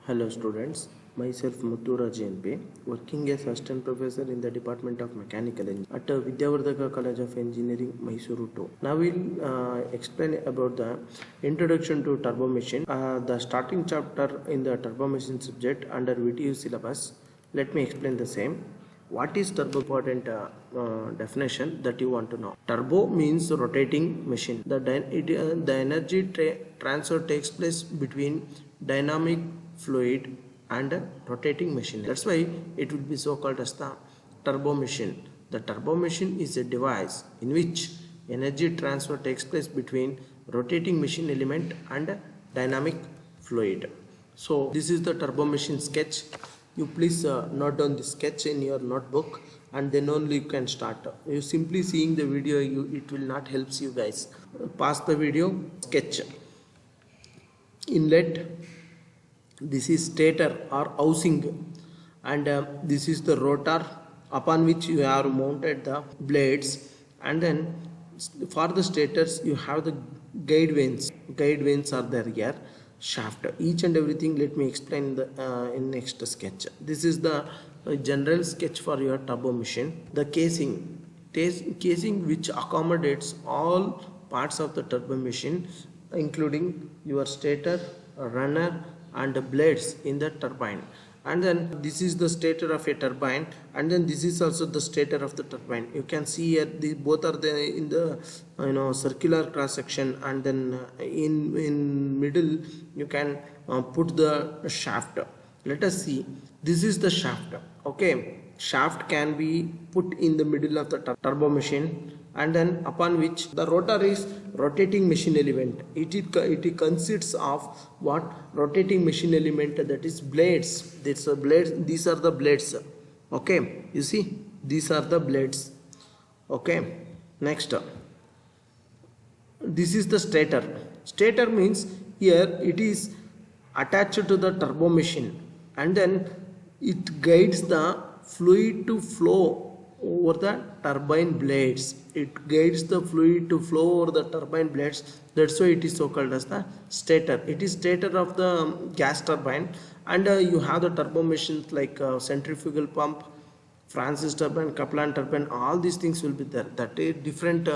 Hello students, myself Muttura JNP, working as assistant professor in the Department of Mechanical Engineering at Vidyavardhaka College of Engineering, Mysuru 2. Now we'll explain about the introduction to turbo machine, the starting chapter in the turbo machine subject under VTU syllabus. Let me explain the same. What is turbo? Important definition that you want to know. Turbo means rotating machine. The energy transfer takes place between dynamic fluid and rotating machine. That's why it will be so called as the turbo machine. The turbo machine is a device in which energy transfer takes place between rotating machine element and dynamic fluid. So this is the turbo machine sketch. You please note down the sketch in your notebook and then only you can start. You simply seeing the video, it will not helps you guys. Pause the video. Sketch. Inlet. This is stator or housing, and this is the rotor upon which you have mounted the blades, and then for the stators you have the guide vanes. Guide vanes are there here. Shaft, each and everything let me explain in next sketch. This is the general sketch for your turbo machine. The casing which accommodates all parts of the turbo machine, including your stator, runner and blades in the turbine. And then this is the stator of a turbine, and then this is also the stator of the turbine. You can see here both are there in the circular cross section, and then in middle you can put the shaft. Let us see. This is the shaft. Okay, shaft can be put in the middle of the turbo machine, and then upon which the rotor is rotating machine element. It consists of what? Rotating machine element, that is blades. These are the blades. Okay, you see, these are the blades. Okay, next, this is the stator. Stator means here it is attached to the turbo machine, and then it guides the fluid to flow over the turbine blades. It guides the fluid to flow over the turbine blades. That's why it is so called as the stator. It is stator of the gas turbine, and you have the turbo machines like centrifugal pump, Francis turbine, Kaplan turbine. All these things will be there. That different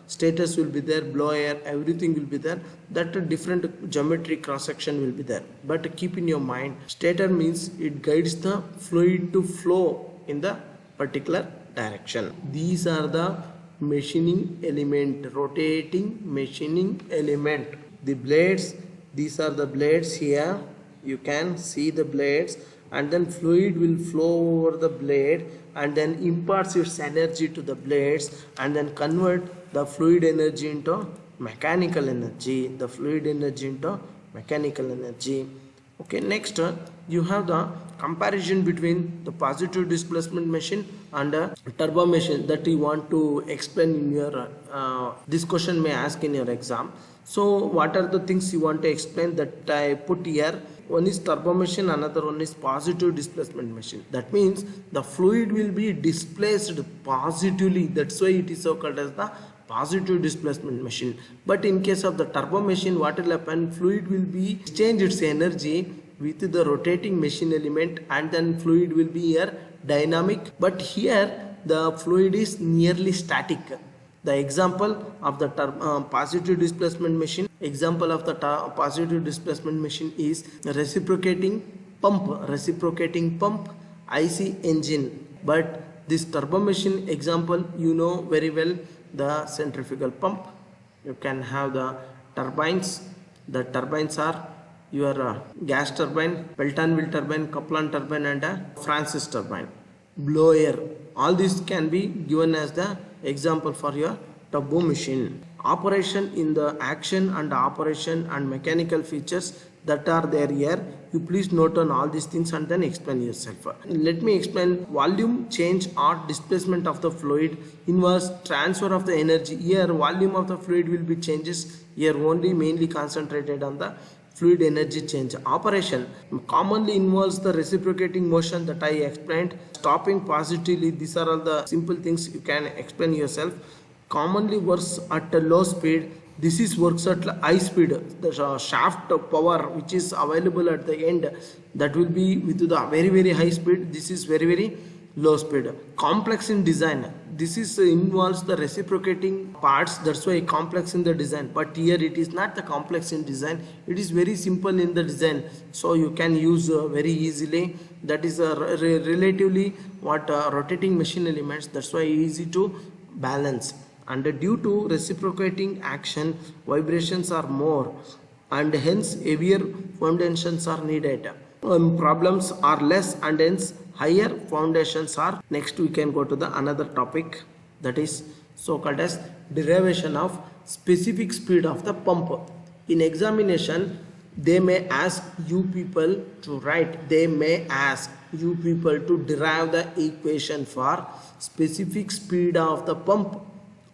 status will be there. Blow air, everything will be there. That different geometry cross section will be there. But keep in your mind, stator means it guides the fluid to flow in the particular direction. These are the machining element, rotating machining element. The blades, these are the blades here. You can see the blades, and then fluid will flow over the blade and then imparts its energy to the blades, and then convert the fluid energy into mechanical energy. The fluid energy into mechanical energy. Okay, next you have the comparison between the positive displacement machine and a turbo machine that you want to explain in your this question may ask in your exam. So what are the things you want to explain that I put here? One is turbo machine, another one is positive displacement machine. That means the fluid will be displaced positively. That's why it is so called as the positive displacement machine. But in case of the turbo machine, what will happen? Fluid will be exchange its energy with the rotating machine element, and then fluid will be here dynamic, but here the fluid is nearly static. The example of the positive displacement machine, example of the positive displacement machine is reciprocating pump, IC engine. But this turbo machine example, you know very well, the centrifugal pump. You can have the turbines. The turbines are your gas turbine, Pelton-Wheel turbine, Kaplan turbine and Francis turbine. Blow air. All these can be given as the example for your turbo machine. Operation in the action and operation and mechanical features that are there here. You please note on all these things and then explain yourself. Let me explain. Volume change or displacement of the fluid involves transfer of the energy. Here volume of the fluid will be changes. Here only mainly concentrated on the fluid energy change. Operation commonly involves the reciprocating motion that I explained. Stopping positively, these are all the simple things you can explain yourself. Commonly works at a low speed. this is works at high speed. The shaft power which is available at the end, that will be with the very high speed. This is very low speed. Complex in design, this is involves the reciprocating parts, that's why complex in the design. But here it is not the complex in design, it is very simple in the design, so you can use very easily. That is relatively what rotating machine elements, that's why easy to balance. And due to reciprocating action, vibrations are more and hence heavier foundations are needed. Problems are less and hence higher foundations are. Next we can go to the another topic, that is so called as derivation of specific speed of the pump. In examination they may ask you people to write, they may ask you people to derive the equation for specific speed of the pump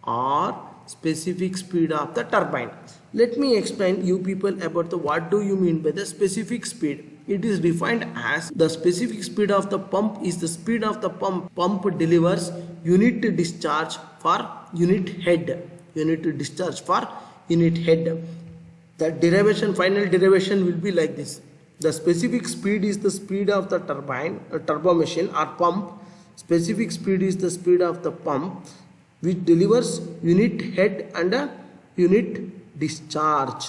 or specific speed of the turbine. Let me explain you people about the what do you mean by the specific speed. It is defined as the specific speed of the pump is the speed of the pump delivers unit discharge for unit head. Unit discharge for unit head. The derivation, final derivation will be like this. The specific speed is the speed of the turbine, turbo machine or pump. Specific speed is the speed of the pump which delivers unit head and a unit discharge.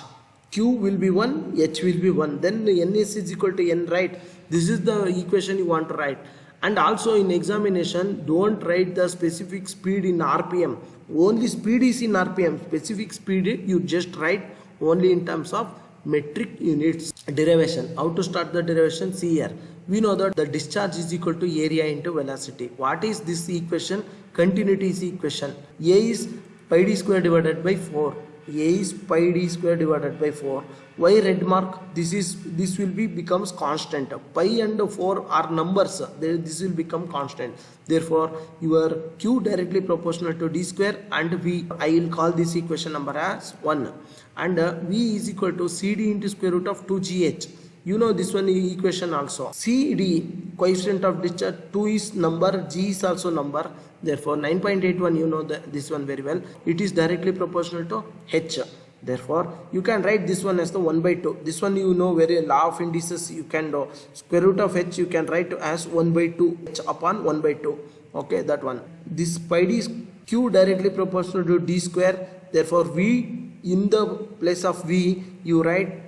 Q will be 1, H will be 1. Then Ns is equal to N, right? This is the equation you want to write. And also in examination, don't write the specific speed in RPM. Only speed is in RPM. Specific speed you just write only in terms of metric units. Derivation. How to start the derivation? See here. We know that the discharge is equal to area into velocity. What is this equation? Continuity is equation. A is pi d square divided by 4. A is pi d square divided by 4. Why red mark? This will be becomes constant. Pi and 4 are numbers. This will become constant. Therefore, your Q directly proportional to d square and V. I will call this equation number as 1. And V is equal to CD into square root of 2GH. You know this one equation also. CD, coefficient of discharge, 2 is number, G is also number. Therefore 9.81, you know this one very well. It is directly proportional to H. Therefore you can write this one as the 1 by 2. This one you know very law of indices, you can do square root of H, you can write as 1 by 2 H upon 1 by 2. Okay, that one. This pi d Q directly proportional to d square. Therefore V, in the place of V you write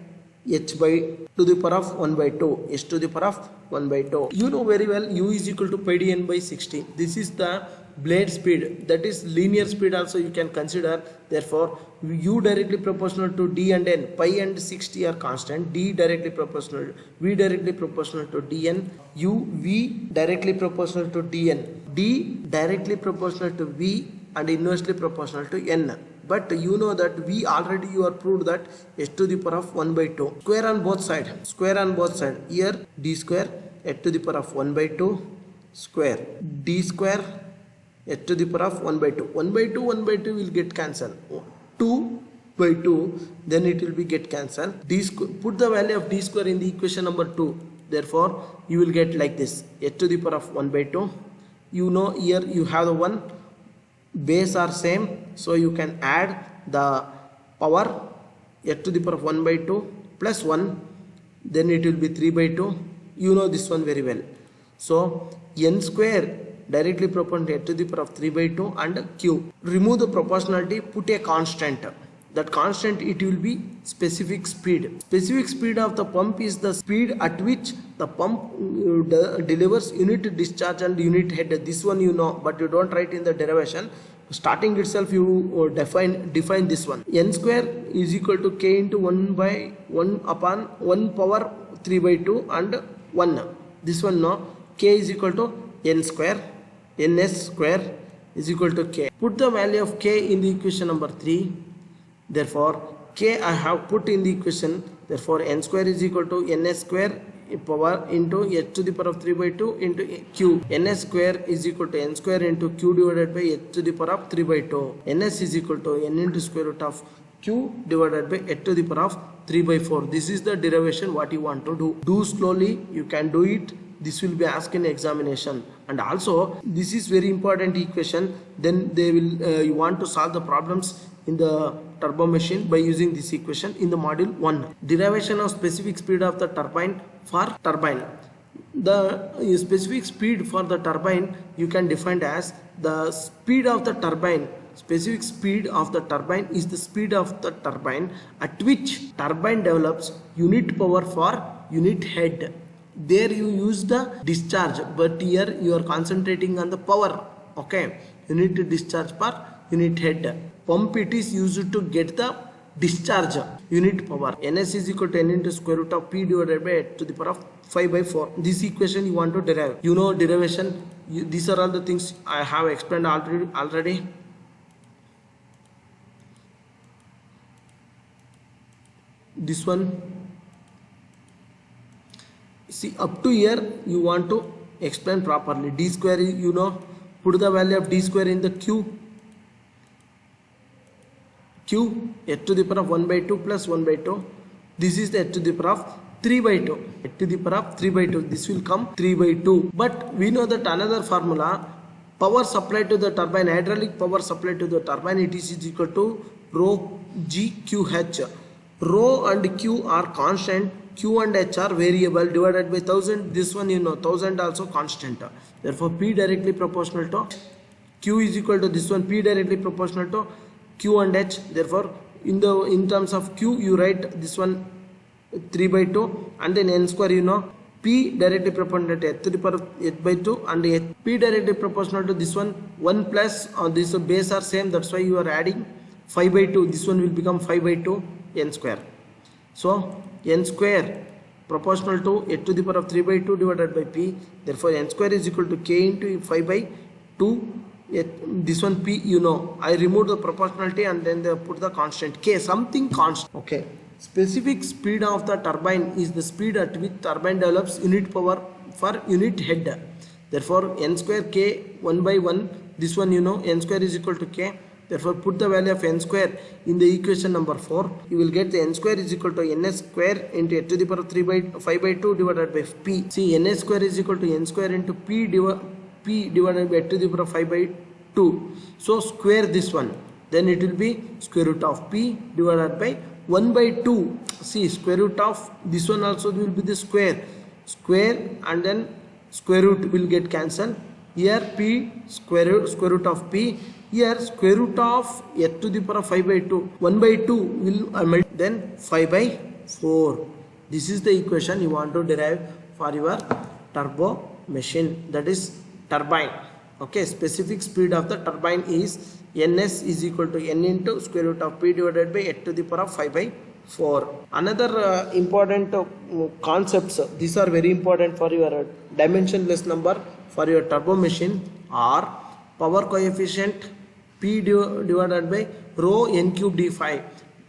H by to the power of 1 by 2, H to the power of 1 by 2. You know very well U is equal to pi d n by 60. This is the blade speed, that is linear speed also you can consider. Therefore U directly proportional to D and N, pi and 60 are constant, D directly proportional, V directly proportional to Dn, U, V directly proportional to Dn, D directly proportional to V and inversely proportional to N. But you know that we already you are proved that h to the power of 1 by 2. Square on both sides. Square on both sides. Here d square h to the power of 1 by 2 square. D square h to the power of 1 by 2. 1 by 2, 1 by 2 will get cancelled. 2 by 2, then it will be get cancelled. D square, put the value of d square in the equation number 2. Therefore you will get like this, h to the power of 1 by 2. You know here you have the 1. Base are same, so you can add the power h to the power of 1 by 2 plus 1, then it will be 3 by 2. You know this one very well. So n square directly proportional to h to the power of 3 by 2 and q. Remove the proportionality, put a constant. That constant, it will be specific speed. Specific speed of the pump is the speed at which the pump delivers unit discharge and unit head. This one you know, but you don't write in the derivation. Starting itself you define this one. N square is equal to k into 1 by 1 upon 1 power 3 by 2 and 1. This one no, k is equal to n square, ns square is equal to k. Put the value of k in the equation number 3. Therefore k I have put in the equation. Therefore n square is equal to ns square power into h to the power of 3 by 2 into q. Ns square is equal to n square into q divided by h to the power of 3 by 2. Ns is equal to n into square root of q divided by h to the power of 3 by 4. This is the derivation what you want to do. Do slowly, you can do it. This will be asked in examination. And also this is very important equation. Then they will you want to solve the problems in the turbo machine by using this equation in the module 1. Derivation of specific speed of the turbine for turbine. The specific speed for the turbine you can define as the speed of the turbine. Specific speed of the turbine is the speed of the turbine at which turbine develops unit power for unit head. There you use the discharge, but here you are concentrating on the power. Okay, unit discharge per unit head. Pump it is used to get the discharge unit power. Ns is equal to n into square root of p divided by 8 to the power of 5 by 4. This equation you want to derive. You know derivation. These are all the things I have explained already. This one, see, up to here you want to explain properly. D square, you know, put the value of d square in the q h to the power of 1 by 2 plus 1 by 2. This is the h to the power of 3 by 2. H to the power of 3 by 2. This will come 3 by 2. But we know that another formula, power supplied to the turbine, hydraulic power supplied to the turbine, it is equal to rho g q h. Rho and q are constant, q and h are variable, divided by 1000. This one you know, 1000 also constant. Therefore p directly proportional to q is equal to this one, p directly proportional to q and h. Therefore in terms of q you write this one 3 by 2, and then n square, you know, p directly proportional to h to the power of h by 2, and h, p directly proportional to this one 1 plus this base are same, that's why you are adding 5 by 2. This one will become 5 by 2 n square. So n square proportional to h to the power of 3 by 2 divided by p. Therefore n square is equal to k into 5 by 2. This one p, you know, I remove the proportionality and then they put the constant k, something constant. Okay, specific speed of the turbine is the speed at which turbine develops unit power for unit head. Therefore n square k 1 by 1, this one you know, n square is equal to k. Therefore put the value of n square in the equation number 4. You will get the n square is equal to ns square into h to the power of 3 by 5 by 2 divided by p. See, ns square is equal to n square into p divided by h to the power of 5 by 2. So square this one, then it will be square root of p divided by 1 by 2. See, square root of this one also will be the square, and then square root will get cancelled. Here p square root of p. Here square root of h to the power of 5 by 2. 1 by 2 will then 5 by 4. This is the equation you want to derive for your turbo machine, that is turbine. Okay, specific speed of the turbine is ns is equal to n into square root of p divided by h to the power of 5 by 4. Another important concepts, these are very important for your dimensionless number for your turbo machine, are power coefficient p divided by rho n cube d5.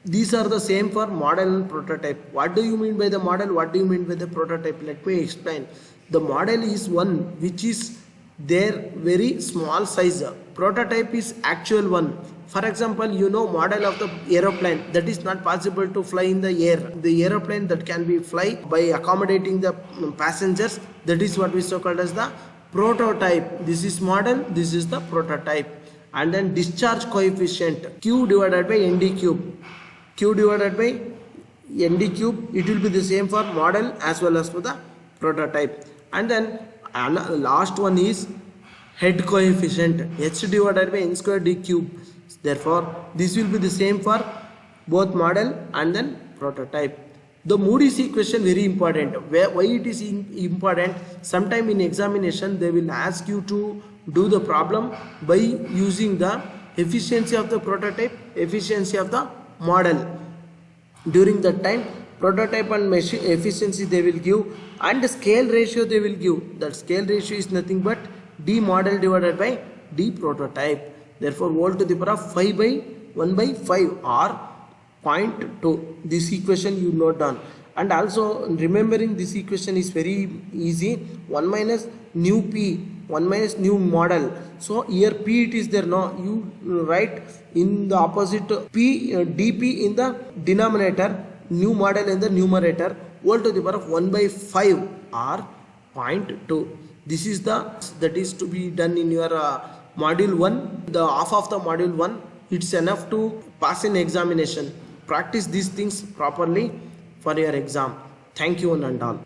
These are the same for model and prototype. What do you mean by the model? What do you mean by the prototype? Let me explain. The model is one which is their very small size. Prototype is actual one. For example, you know, model of the aeroplane that is not possible to fly in the air. The aeroplane that can be fly by accommodating the passengers, that is what we so called as the prototype. This is model, this is the prototype. And then discharge coefficient q divided by nd cube. Q divided by nd cube, it will be the same for model as well as for the prototype. And then last one is head coefficient, h divided by n square d cube. Therefore this will be the same for both model and then prototype. The Moody's equation very important. Why it is important? Sometime in examination they will ask you to do the problem by using the efficiency of the prototype, efficiency of the model. During that time, prototype and machine efficiency they will give, and the scale ratio they will give. That scale ratio is nothing but d model divided by d prototype. Therefore whole to the power of 5 by 1 by 5 or 0.2. This equation you note down. And also remembering this equation is very easy. 1 minus new p, 1 minus new model. So here p it is there, no, you write in the opposite p dp in the denominator, new model in the numerator, whole to the power of 1 by 5 or 0.2. This is that is to be done in your module 1. The half of the module 1, it's enough to pass in examination. Practice these things properly for your exam. Thank you one and all.